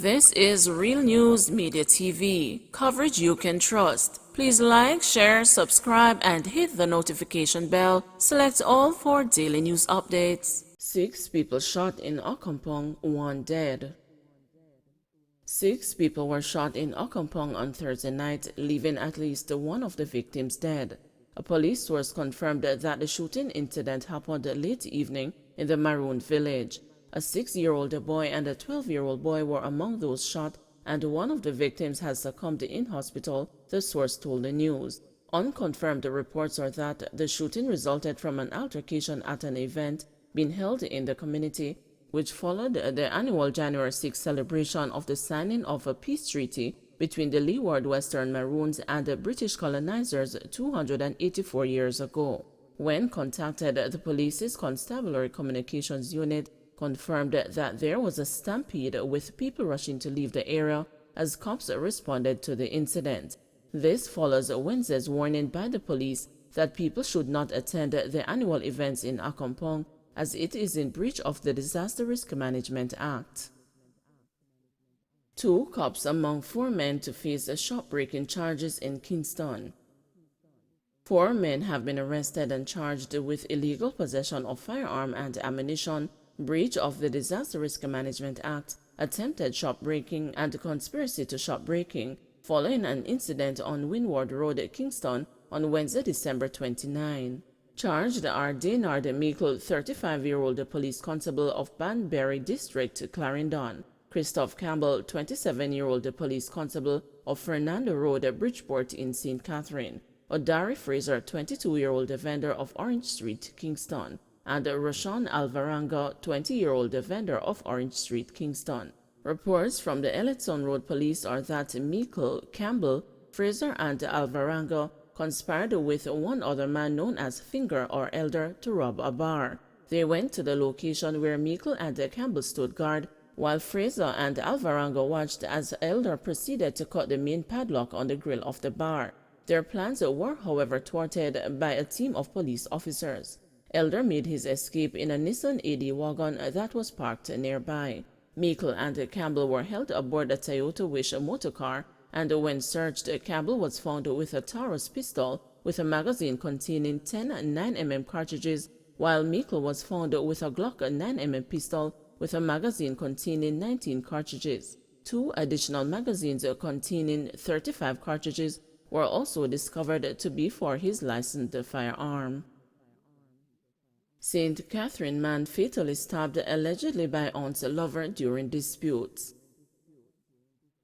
This is Real News Media TV, coverage you can trust. Please like, share, subscribe, and hit the notification bell. Select all for daily news updates. 6 people shot in Occompong, 1 dead. 6 people were shot in Occompong on Thursday night, leaving at least one of the victims dead. A police source confirmed that the shooting incident happened late evening in the Maroon village. A 6-year-old boy and a 12-year-old boy were among those shot, and one of the victims has succumbed in hospital, the source told the news. Unconfirmed reports are that the shooting resulted from an altercation at an event being held in the community, which followed the annual January 6 celebration of the signing of a peace treaty between the Leeward Western Maroons and the British colonizers 284 years ago. When contacted, the police's Constabulary Communications Unit confirmed that there was a stampede with people rushing to leave the area as cops responded to the incident. This follows Wednesday's warning by the police that people should not attend the annual events in Occompong as it is in breach of the Disaster Risk Management Act. 2 cops among 4 men to face shopbreaking charges in Kingston. 4 men have been arrested and charged with illegal possession of firearm and ammunition, breach of the Disaster Risk Management Act, attempted shopbreaking, and conspiracy to shopbreaking, following an incident on Windward Road, Kingston, on Wednesday, December 29. Charged are Daynard Meikle, 35-year-old police constable of Banbury District, Clarendon; Christoph Campbell, 27-year-old police constable of Fernando Road, Bridgeport in St. Catherine; Odari Fraser, 22-year-old vendor of Orange Street, Kingston; and Rashawn Alvarenga, 20-year-old vendor of Orange Street, Kingston. Reports from the Elletson Road Police are that Meikle, Campbell, Fraser, and Alvarenga conspired with one other man known as Finger or Elder to rob a bar. They went to the location where Meikle and Campbell stood guard, while Fraser and Alvarenga watched as Elder proceeded to cut the main padlock on the grill of the bar. Their plans were, however, thwarted by a team of police officers. Elder made his escape in a Nissan AD wagon that was parked nearby. Meikle and Campbell were held aboard a Toyota Wish motorcar, and when searched, Campbell was found with a Taurus pistol with a magazine containing 10 9mm cartridges, while Meikle was found with a Glock 9mm pistol with a magazine containing 19 cartridges. 2 additional magazines containing 35 cartridges were also discovered to be for his licensed firearm. St. Catherine man fatally stabbed allegedly by aunt's lover during disputes.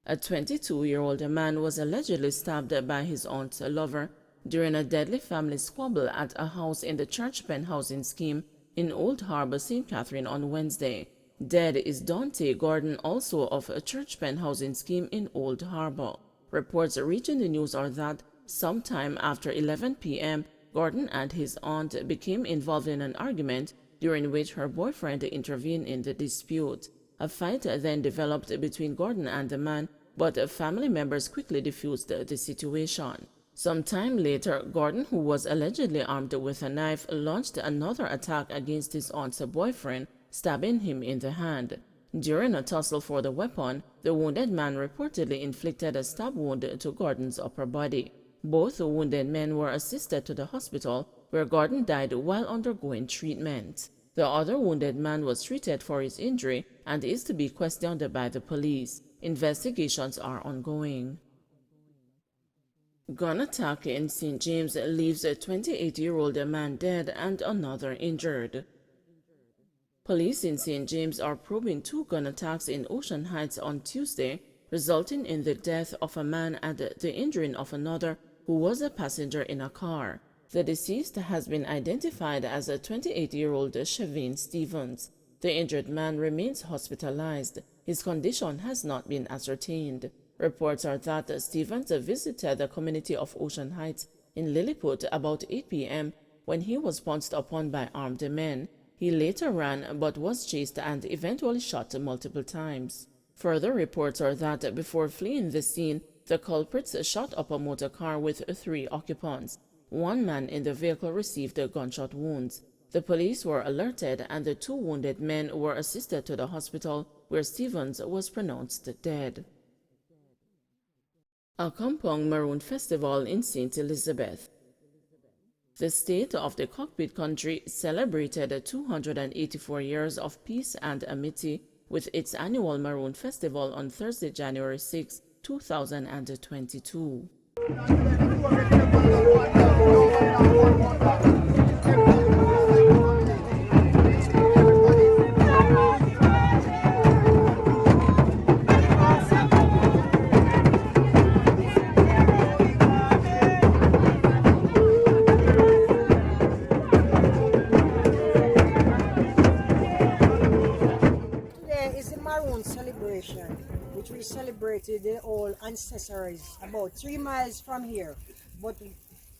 A 22-year-old man was allegedly stabbed by his aunt's lover during a deadly family squabble at a house in the Churchpen housing scheme in Old Harbour, St. Catherine on Wednesday. Dead is Dante Gordon, also of a Churchpen housing scheme in Old Harbour. Reports reaching the news are that sometime after 11 p.m., Gordon and his aunt became involved in an argument during which her boyfriend intervened in the dispute. A fight then developed between Gordon and the man, but family members quickly defused the situation. Sometime later, Gordon, who was allegedly armed with a knife, launched another attack against his aunt's boyfriend, stabbing him in the hand. During a tussle for the weapon, the wounded man reportedly inflicted a stab wound to Gordon's upper body. Both wounded men were assisted to the hospital, where Gordon died while undergoing treatment. The other wounded man was treated for his injury and is to be questioned by the police. Investigations are ongoing. Gun attack in St. James leaves a 28-year-old man dead and another injured. Police in St. James are probing 2 gun attacks in Ocean Heights on Tuesday, resulting in the death of a man and the injuring of another who was a passenger in a car. The deceased has been identified as a 28-year-old Chevine Stevens. The injured man remains hospitalized. His condition has not been ascertained. Reports are that Stevens visited the community of Ocean Heights in Lilliput about 8 p.m. when he was pounced upon by armed men. He later ran but was chased and eventually shot multiple times. Further reports are that before fleeing the scene, the culprits shot up a motor car with 3 occupants. 1 man in the vehicle received gunshot wounds. The police were alerted and the 2 wounded men were assisted to the hospital where Stevens was pronounced dead. A Kampong Maroon Festival in St. Elizabeth. The state of the cockpit country celebrated 284 years of peace and amity with its annual Maroon Festival on Thursday, January 6, 2022. Celebration, which we celebrated the old ancestors about 3 miles from here. But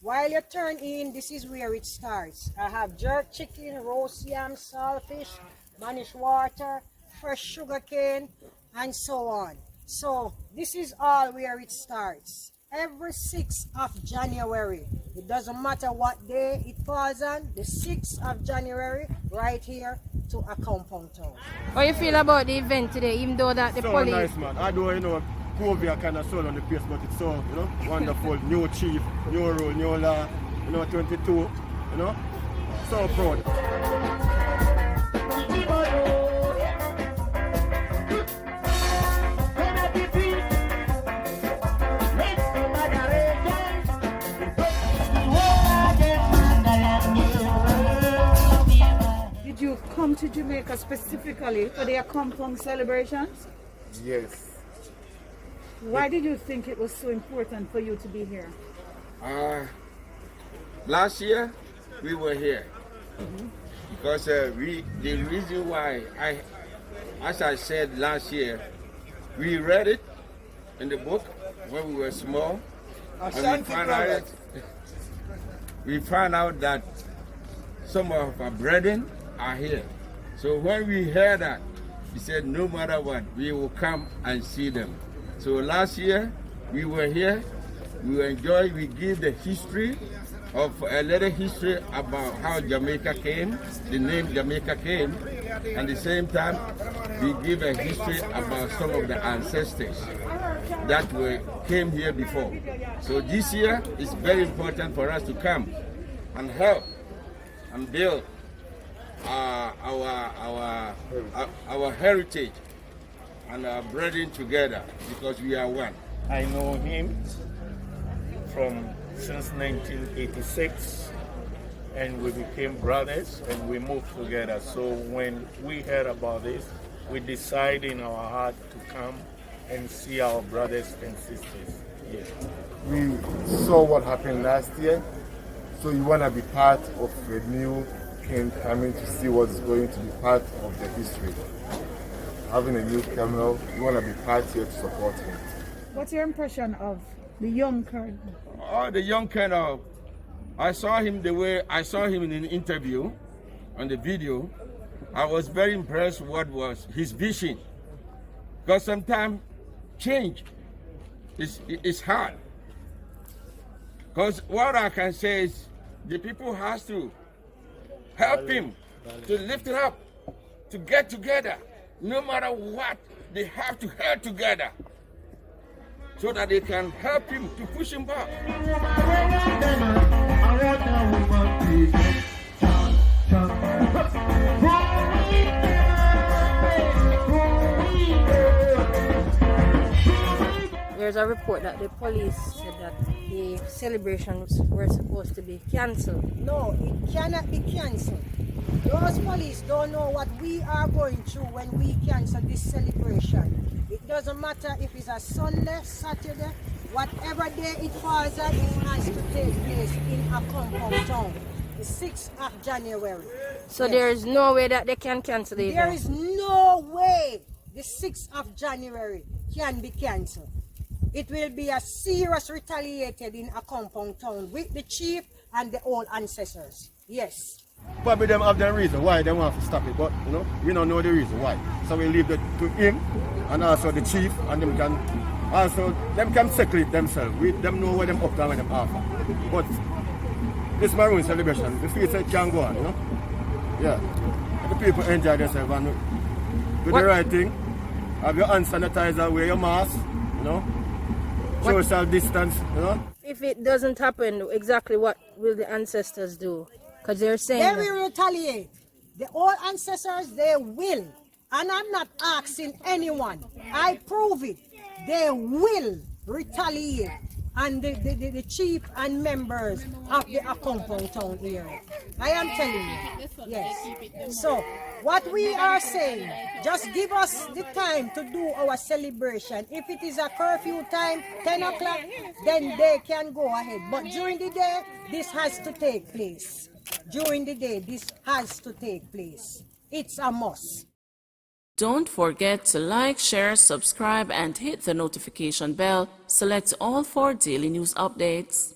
while you turn in, this is where it starts. I have jerk chicken, roast yam, saltfish, Spanish water, fresh sugar cane, and so on. So this is all where it starts. Every 6th of January, it doesn't matter what day it falls on, the 6th of January, right here to a compound town. How you feel about the event today, even though that the so police... nice, man. Although, COVID kind of sold on the place, but it's so, wonderful. New chief, new rule, new law, 22, so proud. Did you come to Jamaica specifically for their compound celebrations? Yes. Why did you think it was so important for you to be here? Last year we were here because the reason why as I said last year, we read it in the book when we were small, and we found out that some of our brethren are here. So when we heard that, he said no matter what, we will come and see them. So last year we were here, we enjoyed, we give the history of a little history about how Jamaica came, the name Jamaica came, and at the same time we give a history about some of the ancestors that came here before. So this year is very important for us to come and help and build our heritage and our brethren together, because we are one. I know him since 1986, and we became brothers and we moved together. So when we heard about this, we decided in our heart to come and see our brothers and sisters here. We saw what happened last year, so you want to be part of a new king coming to see what's going to be part of the history. Having a new criminal, you want to be part here to support him. What's your impression of the young colonel? Oh, the young colonel, I saw him the way I saw him in an interview on the video. I was very impressed what was his vision, because sometimes change is hard. Because what I can say is the people has to help him to lift it up, to get together. No matter what, they have to help together so that they can help him to push him back. There's a report that the police said that the celebrations were supposed to be cancelled. No, it cannot be cancelled. Those police don't know what we are going through when we cancel this celebration. It doesn't matter if it's a Sunday, Saturday, whatever day it falls on, it has to take place in a compound town, the 6th of January. So there is no way that they can cancel it? There is no way the 6th of January can be cancelled. It will be a serious retaliated in a compound town with the chief and the old ancestors. Yes. Probably them have their reason why they want to stop it, but we don't know the reason why. So we leave it to him and also the chief, and them can settle it themselves. Them know where them up and where them off. But this Maroon celebration, the feel it can go on, Yeah. The people enjoy themselves and do the right thing. Have your hand sanitizer, wear your mask, you know. Social distance, you know. If it doesn't happen, exactly what will the ancestors do? Because they're saying They that- will retaliate. The old ancestors, they will. And I'm not asking anyone. I prove it. They will retaliate. And the chief and members of the compound town area. I am telling you. Yes. So, what we are saying, just give us the time to do our celebration. If it is a curfew time, 10 o'clock, then they can go ahead. But during the day, this has to take place. During the day, this has to take place. It's a must. Don't forget to like, share, subscribe, and hit the notification bell. Select all for daily news updates.